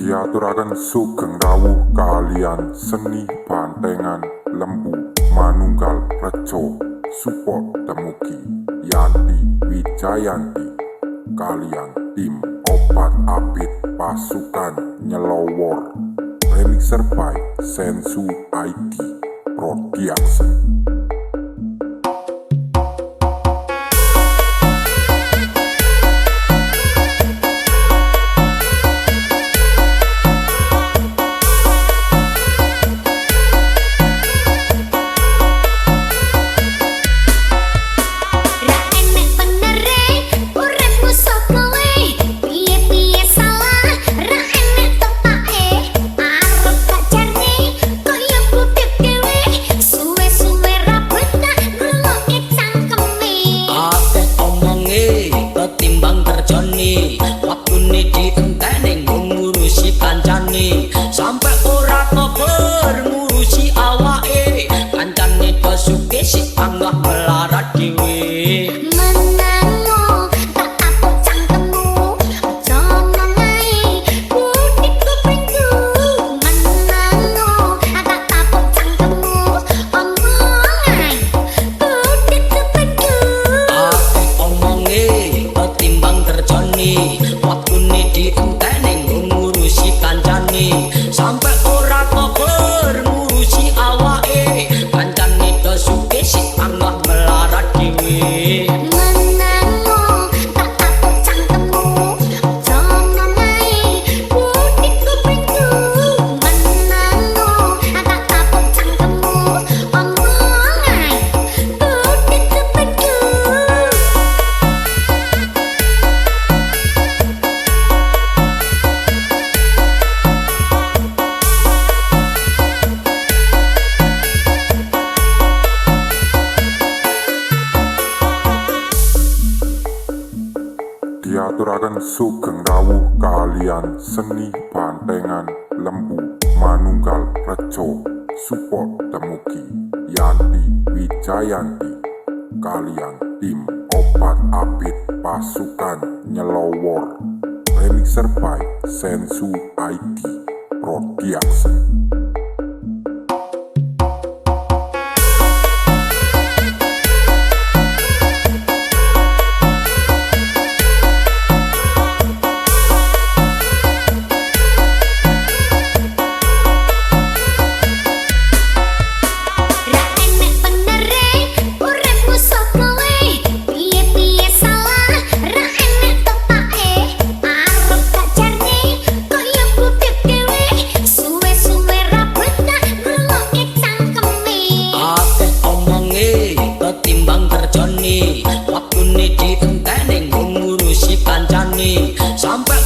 Diaturaken sugeng rawuh kalian seni bantengan lembu manunggal rejo support temugi Yanti Wijayanti kalian tim obat abit pasukan nyelowor remixer by Sensu ID Production. Sampai ora keber ngurusi awake kancane pesuke si anggap melarat dhewe. Menango tak apok cangkemmu aja nangai putih kupingku. Menango tak apok cangkemmu omongai putih kupingku. Akeh omonge ketimbang kerjane waktune dienteni ngurusi kancane. Sampai ora keber ngurusi awake kancane pesuke si anggap melarat dhewe. Menango tak apok cangkemmu aja nangai putih kupingku. Menango tak apok cangkemmu omongai putih kupingku. Diaturaken sugeng rawuh kalian seni bantengan lembu manunggal rejo support temugi Yanti Wijayanti kalian tim obat abit pasukan nyelowor remixer by Sensu ID Production. Waktune dienteni ngurusi kancane sampai